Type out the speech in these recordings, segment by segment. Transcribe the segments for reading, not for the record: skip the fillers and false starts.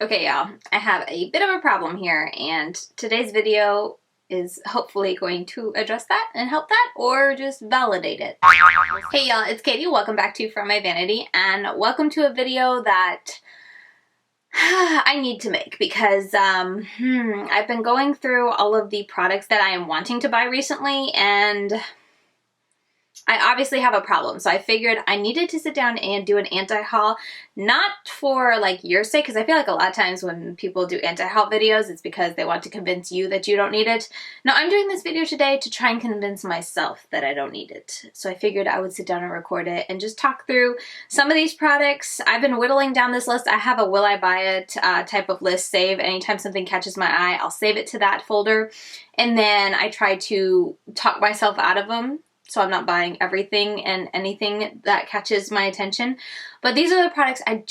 Okay, y'all, I have a bit of a problem here, and today's video is hopefully going to address that and help that, or just validate it. Hey y'all, it's Katie. Welcome back to From My Vanity, and welcome to a video that I need to make because I've been going through all of the products that I am wanting to buy recently, and I obviously have a problem, so I figured I needed to sit down and do an anti-haul, not for like your sake, because I feel like a lot of times when people do anti-haul videos, it's because they want to convince you that you don't need it. No, I'm doing this video today to try and convince myself that I don't need it. So I figured I would sit down and record it and just talk through some of these products. I've been whittling down this list. I have a will I buy it type of list save. Anytime something catches my eye, I'll save it to that folder. And then I try to talk myself out of them, so I'm not buying everything and anything that catches my attention. But these are the products I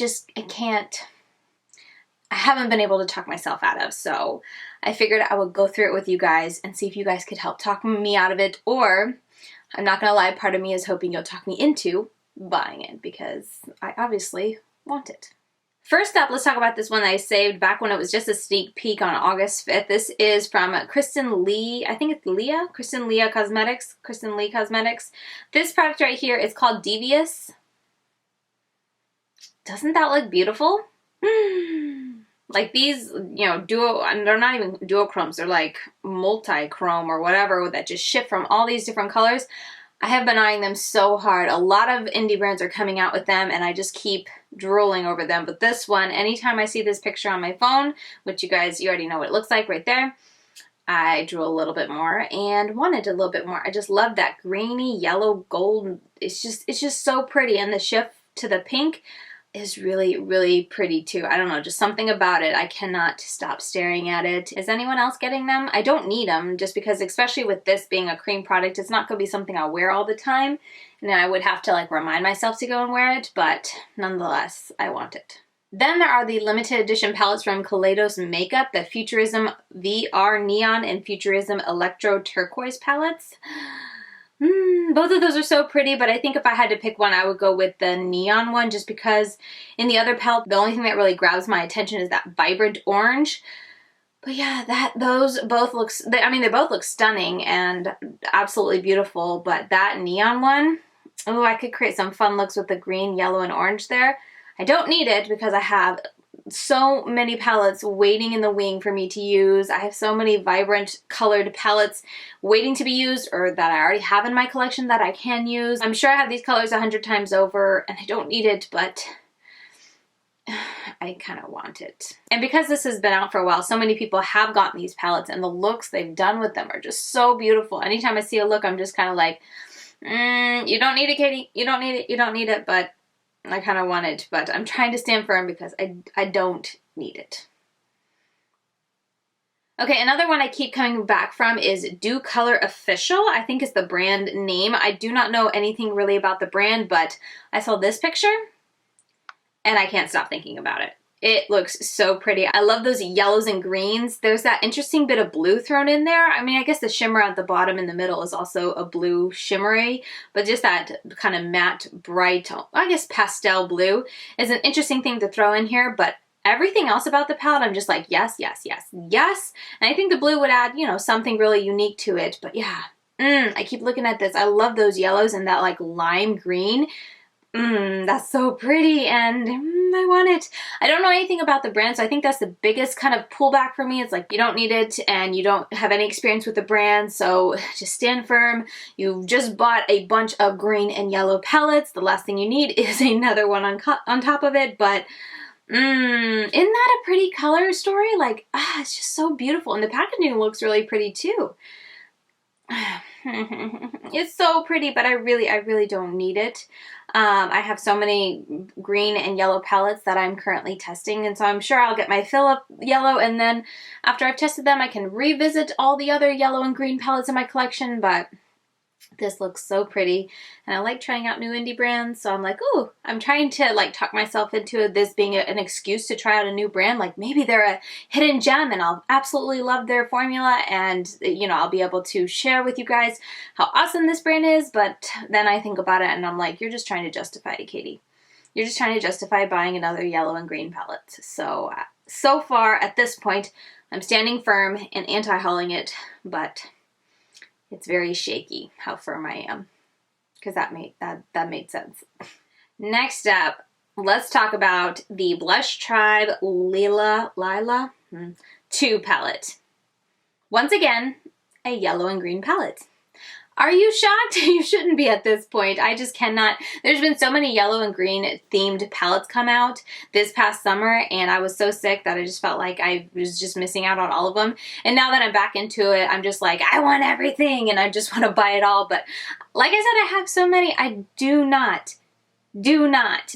haven't been able to talk myself out of. So I figured I would go through it with you guys and see if you guys could help talk me out of it, or I'm not gonna lie, part of me is hoping you'll talk me into buying it because I obviously want it. First up, let's talk about this one that I saved back when it was just a sneak peek on August 5th. This is from Kristen Leigh. I think it's Leah. Kristen Leigh Cosmetics. Kristen Leigh Cosmetics. This product right here is called Devious. Doesn't that look beautiful? Like these, you know, they're not even duochromes. They're like multi-chrome or whatever that just shift from all these different colors. I have been eyeing them so hard. A lot of indie brands are coming out with them and I just keep drooling over them. But this one, anytime I see this picture on my phone, which you already know what it looks like right there, I drool a little bit more and wanted a little bit more. I just love that grainy yellow gold. It's just so pretty, and the shift to the pink is really, really pretty too. I don't know, just something about it. I cannot stop staring at it. Is anyone else getting them? I don't need them just because, especially with this being a cream product, it's not going to be something I'll wear all the time. And I would have to like remind myself to go and wear it, but nonetheless, I want it. Then there are the limited edition palettes from AmyLovesMakeup, the Futurism VR Neon and Futurism Electro Turquoise palettes. Both of those are so pretty, but I think if I had to pick one, I would go with the neon one just because in the other palette, the only thing that really grabs my attention is that vibrant orange. But yeah, those both look, they both look stunning and absolutely beautiful, but that neon one, oh, I could create some fun looks with the green, yellow, and orange there. I don't need it because I have so many palettes waiting in the wing for me to use. I have so many vibrant colored palettes waiting to be used, or that I already have in my collection that I can use. I'm sure I have these colors 100 times over and I don't need it, but I kind of want it. And because this has been out for a while, so many people have gotten these palettes and the looks they've done with them are just so beautiful. Anytime I see a look, I'm just kind of like, you don't need it, Katie. You don't need it. You don't need it, but I kind of want it, but I'm trying to stand firm because I don't need it. Okay, another one I keep coming back from is Do Color Official. I think is the brand name. I do not know anything really about the brand, but I saw this picture and I can't stop thinking about it. It looks so pretty. I love those yellows and greens. There's that interesting bit of blue thrown in there. I mean, I guess the shimmer at the bottom in the middle is also a blue shimmery, but just that kind of matte, bright, I guess pastel blue is an interesting thing to throw in here, but everything else about the palette, I'm just like, yes, yes, yes, yes. And I think the blue would add, you know, something really unique to it, but yeah, I keep looking at this. I love those yellows and that like lime green. That's so pretty, and I want it. I don't know anything about the brand, so I think that's the biggest kind of pullback for me. It's like you don't need it and you don't have any experience with the brand, so just stand firm. You've just bought a bunch of green and yellow palettes. The last thing you need is another one on top of it, but isn't that a pretty color story? Like, it's just so beautiful, and the packaging looks really pretty too. It's so pretty, but I really don't need it. I have so many green and yellow palettes that I'm currently testing, and so I'm sure I'll get my fill of yellow, and then after I've tested them, I can revisit all the other yellow and green palettes in my collection, but this looks so pretty, and I like trying out new indie brands, so I'm like, ooh, I'm trying to like talk myself into this being an excuse to try out a new brand. Like maybe they're a hidden gem and I'll absolutely love their formula, and you know, I'll be able to share with you guys how awesome this brand is. But then I think about it and I'm like, you're just trying to justify it, Katie. You're just trying to justify buying another yellow and green palette. So so far at this point, I'm standing firm and anti-hauling it, but it's very shaky how firm I am, because that made sense. Next up, let's talk about the Blush Tribe Laila 2 palette. Once again, a yellow and green palette. Are you shocked? You shouldn't be at this point. I just cannot. There's been so many yellow and green themed palettes come out this past summer, and I was so sick that I just felt like I was just missing out on all of them. And now that I'm back into it, I'm just like, I want everything, and I just want to buy it all. But like I said, I have so many. I do not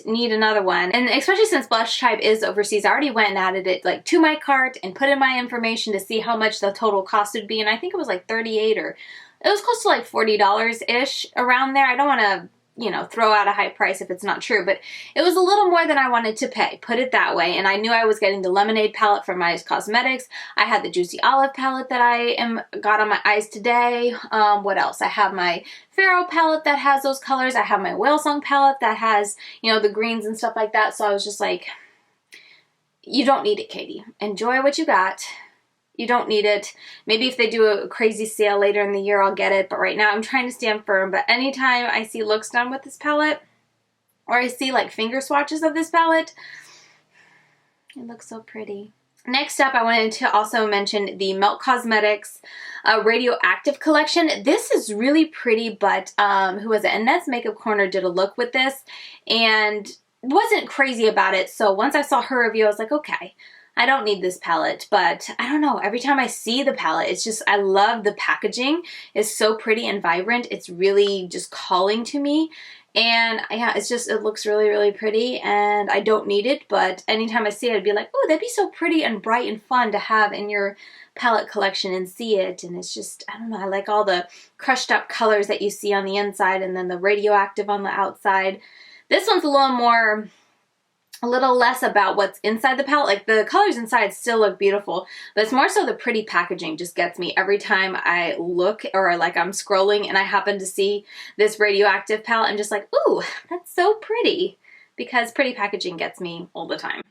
need another one. And especially since Blush Tribe is overseas, I already went and added it like to my cart and put in my information to see how much the total cost would be. And I think it was like $38, or it was close to like $40-ish around there. I don't want to, you know, throw out a high price if it's not true, but it was a little more than I wanted to pay, put it that way. And I knew I was getting the Lemonade palette from Midas Cosmetics. I had the Juicy Olive palette that I got on my eyes today. What else? I have my Pharaoh palette that has those colors. I have my Whale Song palette that has, you know, the greens and stuff like that. So I was just like, you don't need it, Katie. Enjoy what you got. You don't need it. Maybe if they do a crazy sale later in the year, I'll get it. But right now, I'm trying to stand firm. But anytime I see looks done with this palette, or I see like finger swatches of this palette, it looks so pretty. Next up, I wanted to also mention the Melt Cosmetics Radioactive collection. This is really pretty, but who was it? Annette's Makeup Corner did a look with this and wasn't crazy about it. So once I saw her review, I was like, okay, I don't need this palette, but I don't know. Every time I see the palette, it's just, I love the packaging. It's so pretty and vibrant. It's really just calling to me. And yeah, it's just, it looks really, really pretty, and I don't need it, but anytime I see it, I'd be like, oh, that'd be so pretty and bright and fun to have in your palette collection and see it. And it's just, I don't know, I like all the crushed up colors that you see on the inside and then the radioactive on the outside. This one's a little less about what's inside the palette. Like the colors inside still look beautiful, but it's more so the pretty packaging just gets me every time I look, or like I'm scrolling and I happen to see this Radioactive palette. I'm just like, ooh, that's so pretty, because pretty packaging gets me all the time.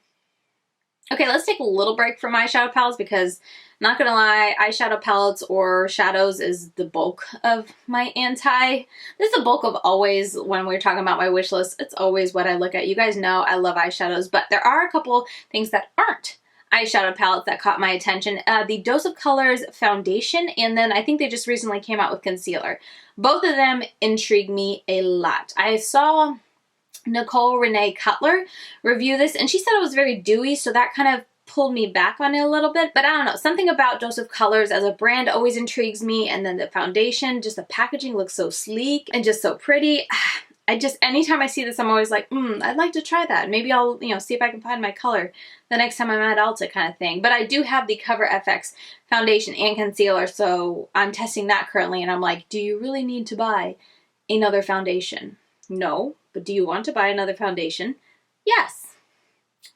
Okay, let's take a little break from eyeshadow palettes, because not gonna lie, eyeshadow palettes or shadows is the bulk of my this is the bulk of always when we're talking about my wish list. It's always what I look at. You guys know I love eyeshadows, but there are a couple things that aren't eyeshadow palettes that caught my attention. The Dose of Colors foundation, and then I think they just recently came out with concealer. Both of them intrigue me a lot. I saw Nicole Renee Cutler review this, and she said it was very dewy, so that kind of pulled me back on it a little bit. But I don't know, something about Dose of Colors as a brand always intrigues me, and then the foundation, just the packaging looks so sleek and just so pretty. Anytime I see this, I'm always like, I'd like to try that. Maybe I'll, see if I can find my color the next time I'm at Ulta, kind of thing. But I do have the Cover FX foundation and concealer, so I'm testing that currently, and I'm like, do you really need to buy another foundation? No. But do you want to buy another foundation? Yes.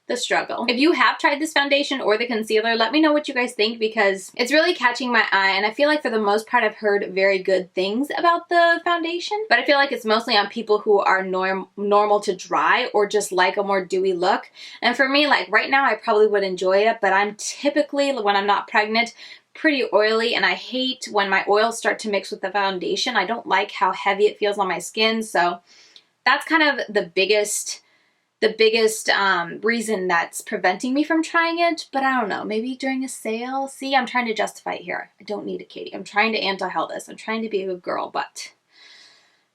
The struggle. If you have tried this foundation or the concealer, let me know what you guys think, because it's really catching my eye, and I feel like for the most part I've heard very good things about the foundation, but I feel like it's mostly on people who are normal to dry or just like a more dewy look. And for me, like right now, I probably would enjoy it, but I'm typically, when I'm not pregnant, pretty oily, and I hate when my oils start to mix with the foundation. I don't like how heavy it feels on my skin, so that's kind of the biggest reason that's preventing me from trying it. But I don't know, maybe during a sale. See, I'm trying to justify it here. I don't need it, Katie. I'm trying to anti-haul this. I'm trying to be a good girl, but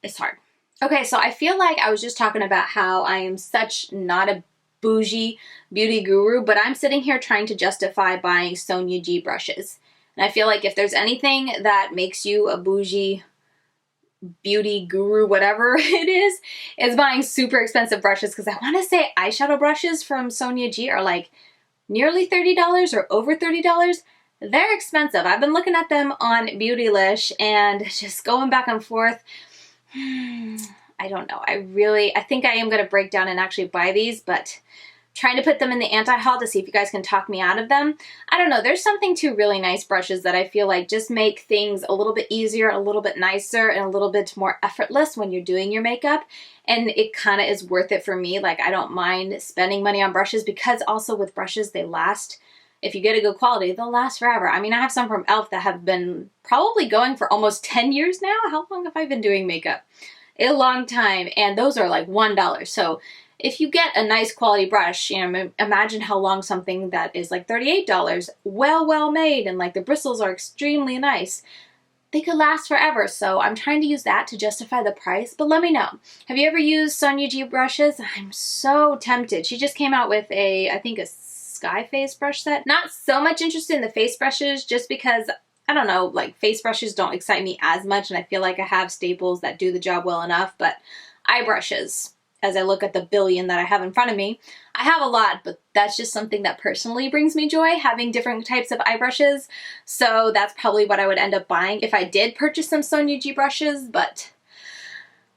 it's hard. Okay, so I feel like I was just talking about how I am such not a bougie beauty guru, but I'm sitting here trying to justify buying Sonia G Brushes. And I feel like if there's anything that makes you a bougie beauty guru, whatever it is buying super expensive brushes, because I want to say eyeshadow brushes from Sonia G are like nearly $30 or over $30. They're expensive. I've been looking at them on Beautylish and just going back and forth. I don't know. I think I am going to break down and actually buy these, but trying to put them in the anti-haul to see if you guys can talk me out of them. I don't know, there's something to really nice brushes that I feel like just make things a little bit easier, a little bit nicer, and a little bit more effortless when you're doing your makeup. And it kind of is worth it for me. Like, I don't mind spending money on brushes because also with brushes, they last. If you get a good quality, they'll last forever. I mean, I have some from e.l.f. that have been probably going for almost 10 years now. How long have I been doing makeup? A long time. And those are like $1. So if you get a nice quality brush, you know, imagine how long something that is like $38, well made, and like the bristles are extremely nice. They could last forever, so I'm trying to use that to justify the price, but let me know. Have you ever used Sonia G Brushes? I'm so tempted. She just came out with I think a sky face brush set. Not so much interested in the face brushes just because, I don't know, like face brushes don't excite me as much, and I feel like I have staples that do the job well enough, but eye brushes, as I look at the billion that I have in front of me, I have a lot, but that's just something that personally brings me joy, having different types of eye brushes. So that's probably what I would end up buying if I did purchase some Sonia G brushes, but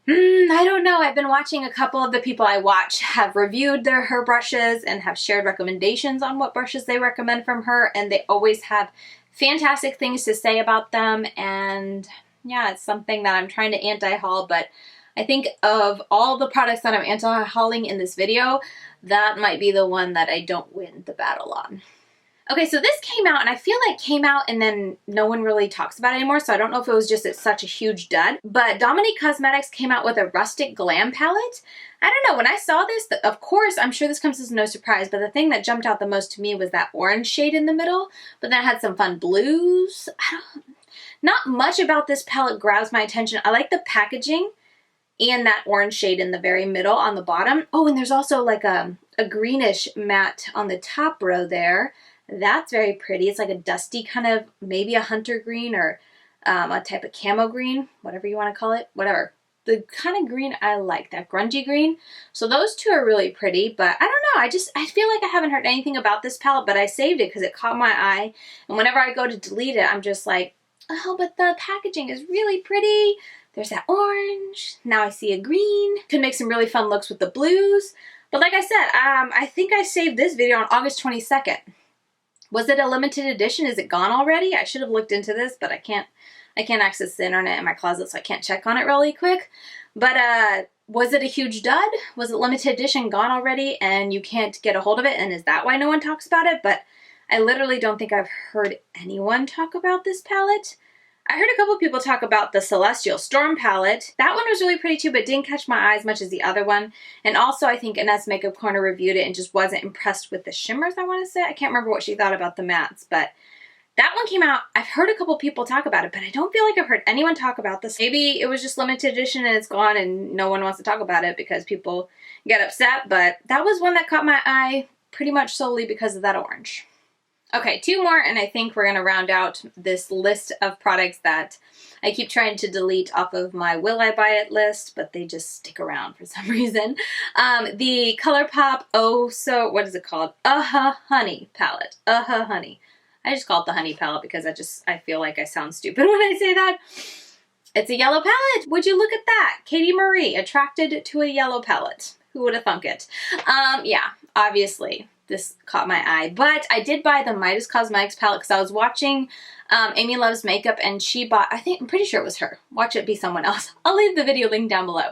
I don't know. I've been watching a couple of the people I watch have reviewed her brushes and have shared recommendations on what brushes they recommend from her, and they always have fantastic things to say about them. And yeah, it's something that I'm trying to anti-haul, but I think of all the products that I'm anti-hauling in this video, that might be the one that I don't win the battle on. Okay, so this came out, and I feel like came out and then no one really talks about it anymore, so I don't know if it was just it's such a huge dud, but Dominique Cosmetics came out with a Rustic Glam palette. I don't know, when I saw this, of course, I'm sure this comes as no surprise, but the thing that jumped out the most to me was that orange shade in the middle, but then it had some fun blues. Not much about this palette grabs my attention. I like the packaging and that orange shade in the very middle on the bottom. Oh, and there's also like a greenish matte on the top row there. That's very pretty. It's like a dusty kind of, maybe a hunter green or a type of camo green, whatever you want to call it, whatever. The kind of green I like, that grungy green. So those two are really pretty, but I don't know. I feel like I haven't heard anything about this palette, but I saved it because it caught my eye. And whenever I go to delete it, I'm just like, oh, but the packaging is really pretty. There's that orange. Now I see a green. Could make some really fun looks with the blues. But like I said, I think I saved this video on August 22nd. Was it a limited edition? Is it gone already? I should have looked into this, but I can't access the internet in my closet, so I can't check on it really quick. But was it a huge dud? Was it limited edition, gone already, and you can't get a hold of it? And is that why no one talks about it? But I literally don't think I've heard anyone talk about this palette. I heard a couple of people talk about the Celestial Storm palette. That one was really pretty too, but didn't catch my eye as much as the other one. And also, I think Annette's Makeup Corner reviewed it and just wasn't impressed with the shimmers, I want to say. I can't remember what she thought about the mattes, but that one came out. I've heard a couple people talk about it, but I don't feel like I've heard anyone talk about this. Maybe it was just limited edition and it's gone and no one wants to talk about it because people get upset, but that was one that caught my eye pretty much solely because of that orange. Okay, two more, and I think we're going to round out this list of products that I keep trying to delete off of my will I buy it list, but they just stick around for some reason. The Colourpop what is it called? Honey palette. Honey. I just call it the honey palette because I feel like I sound stupid when I say that. It's a yellow palette. Would you look at that? Katie Marie, attracted to a yellow palette. Who would have thunk it? Yeah, obviously. This caught my eye, but I did buy the Midas Cosmetics palette because I was watching AmyLovesMakeup and she bought, I'm pretty sure it was her. Watch it be someone else. I'll leave the video link down below.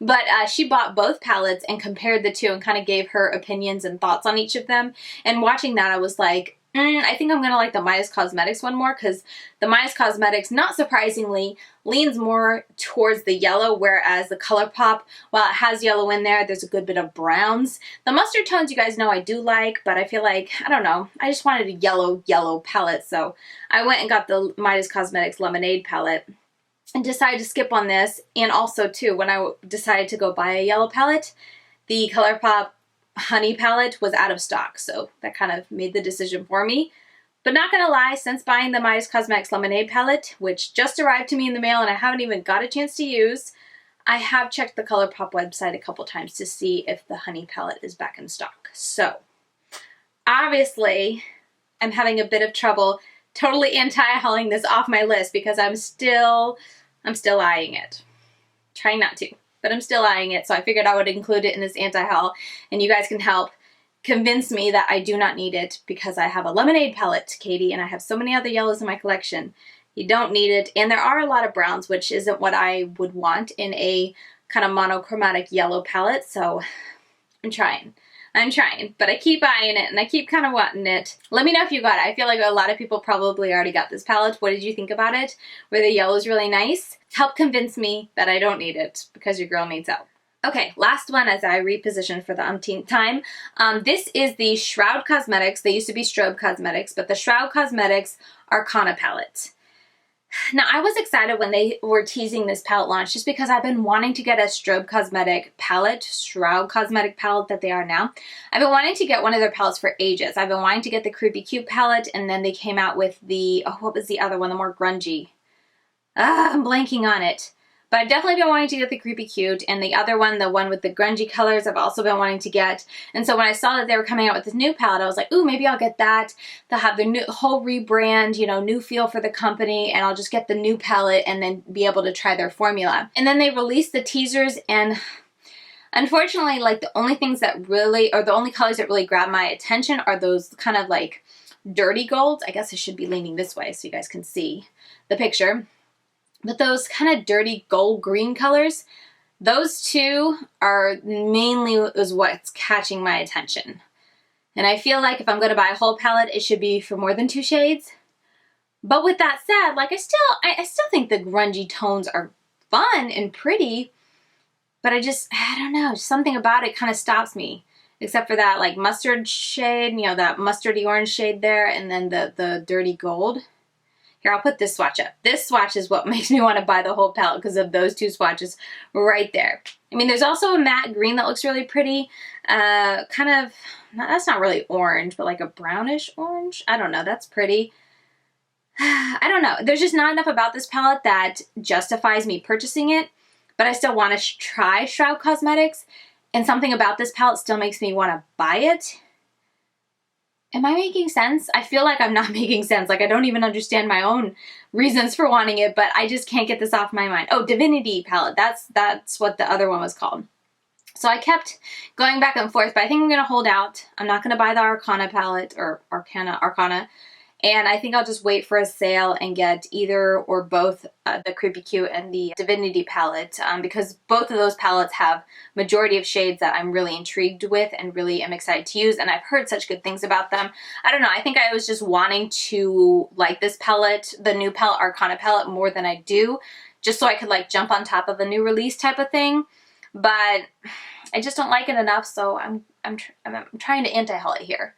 But she bought both palettes and compared the two and kind of gave her opinions and thoughts on each of them. And watching that, I was like, I think I'm going to like the Midas Cosmetics one more because the Midas Cosmetics, not surprisingly, leans more towards the yellow, whereas the Colourpop, while it has yellow in there, there's a good bit of browns. The mustard tones, you guys know I do like, but I feel like, I don't know, I just wanted a yellow palette, so I went and got the Midas Cosmetics Lemonade palette and decided to skip on this. And also, too, when I decided to go buy a yellow palette, the Colourpop Honey palette was out of stock, so that kind of made the decision for me. But not gonna lie, since buying the Midas Cosmetics Lemonade palette, which just arrived to me in the mail and I haven't even got a chance to use, I have checked the Colourpop website a couple times to see if the Honey palette is back in stock. So, obviously, I'm having a bit of trouble totally anti-hauling this off my list because I'm still eyeing it. Trying not to. But I'm still eyeing it, so I figured I would include it in this anti-haul, and you guys can help convince me that I do not need it because I have a lemonade palette, Katie, and I have so many other yellows in my collection. You don't need it. And there are a lot of browns, which isn't what I would want in a kind of monochromatic yellow palette. So I'm trying, but I keep eyeing it and I keep kind of wanting it. Let me know if you got it. I feel like a lot of people probably already got this palette. What did you think about it? Were the yellows really nice? Help convince me that I don't need it because your girl needs help. Okay, last one as I reposition for the umpteenth time. This is the Shroud Cosmetics. They used to be Strobe Cosmetics, but the Shroud Cosmetics Arcana palette. Now, I was excited when they were teasing this palette launch just because I've been wanting to get a Strobe Cosmetic palette, Shroud Cosmetic palette that they are now. I've been wanting to get one of their palettes for ages. I've been wanting to get the Creepy Cute palette, and then they came out with the, oh, what was the other one, the more grungy? I'm blanking on it. But I've definitely been wanting to get the Creepy Cute, and the other one, the one with the grungy colors, I've also been wanting to get. And so when I saw that they were coming out with this new palette, I was like, ooh, maybe I'll get that. They'll have the new whole rebrand, you know, new feel for the company, and I'll just get the new palette and then be able to try their formula. And then they released the teasers, and unfortunately, like the only things that really, or the only colors that really grab my attention are those kind of like dirty golds. I guess I should be leaning this way so you guys can see the picture. But those kind of dirty gold green colors, those two are mainly is what's catching my attention. And I feel like if I'm going to buy a whole palette, it should be for more than 2 shades. But with that said, like I still think the grungy tones are fun and pretty, but I don't know, something about it kind of stops me. Except for that like mustard shade, you know, that mustardy orange shade there, and then the dirty gold. Here, I'll put this swatch up. This swatch is what makes me want to buy the whole palette because of those 2 swatches right there. I mean, there's also a matte green that looks really pretty. Kind of, that's not really orange, but like a brownish orange. I don't know. That's pretty. I don't know. There's just not enough about this palette that justifies me purchasing it, but I still want to try Shroud Cosmetics, and something about this palette still makes me want to buy it. Am I making sense? I feel like I'm not making sense. Like I don't even understand my own reasons for wanting it, but I just can't get this off my mind. Oh, Divinity palette. That's what the other one was called. So I kept going back and forth, but I think I'm going to hold out. I'm not going to buy the Arcana palette or Arcana. And I think I'll just wait for a sale and get either or both the Creepy Cute and the Divinity palette because both of those palettes have majority of shades that I'm really intrigued with and really am excited to use, and I've heard such good things about them. I don't know, I think I was just wanting to like this palette, the new palette, Arcana palette, more than I do, just so I could like jump on top of a new release type of thing, but I just don't like it enough, so I'm trying to anti-haul it here.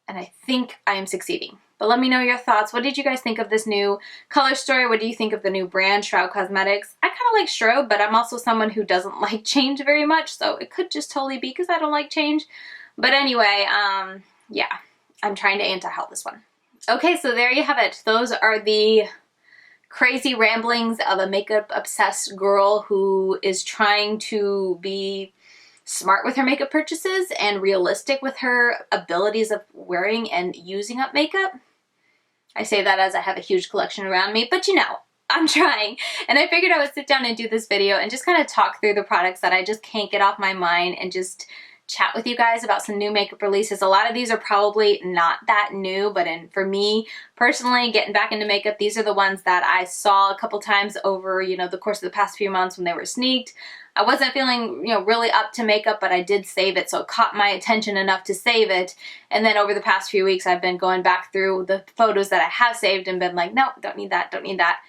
And I think I am succeeding. But let me know your thoughts. What did you guys think of this new color story? What do you think of the new brand, Shroud Cosmetics? I kind of like Strobe, but I'm also someone who doesn't like change very much, so it could just totally be because I don't like change. But anyway, yeah, I'm trying to anti-haul this one. Okay, so there you have it. Those are the crazy ramblings of a makeup-obsessed girl who is trying to be smart with her makeup purchases and realistic with her abilities of wearing and using up makeup. I say that as I have a huge collection around me, but you know, I'm trying. And I figured I would sit down and do this video and just kind of talk through the products that I just can't get off my mind and just chat with you guys about some new makeup releases. A lot of these are probably not that new, but for me personally, getting back into makeup, these are the ones that I saw a couple times over, you know, the course of the past few months when they were sneaked. I wasn't feeling, you know, really up to makeup, but I did save it, so it caught my attention enough to save it. And then over the past few weeks, I've been going back through the photos that I have saved and been like, no, don't need that, don't need that.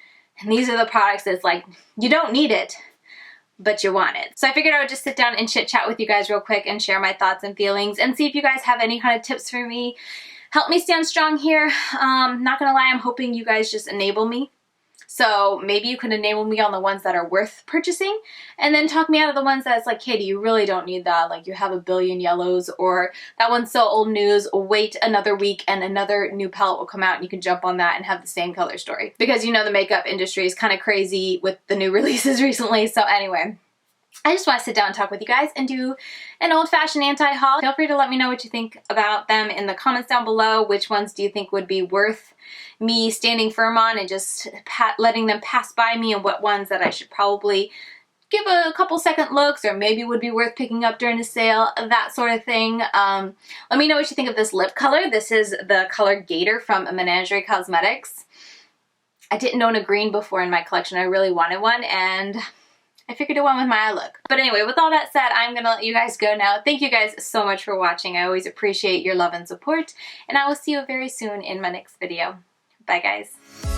And these are the products that's like, you don't need it, but you want it. So I figured I would just sit down and chit chat with you guys real quick and share my thoughts and feelings and see if you guys have any kind of tips for me. Help me stand strong here. Not gonna lie, I'm hoping you guys just enable me. So maybe you can enable me on the ones that are worth purchasing and then talk me out of the ones that's like, Katie, you really don't need that. Like you have a billion yellows, or that one's so old news. Wait another week and another new palette will come out and you can jump on that and have the same color story. Because you know the makeup industry is kind of crazy with the new releases recently. So anyway, I just want to sit down and talk with you guys and do an old-fashioned anti-haul. Feel free to let me know what you think about them in the comments down below. Which ones do you think would be worth me standing firm on and just letting them pass by me, and what ones that I should probably give a couple second looks, or maybe would be worth picking up during a sale, that sort of thing. Let me know what you think of this lip color. This is the color Gator from Menagerie Cosmetics. I didn't own a green before in my collection. I really wanted one, and I figured it went with my eye look. But anyway, with all that said, I'm gonna let you guys go now. Thank you guys so much for watching. I always appreciate your love and support, and I will see you very soon in my next video. Bye, guys.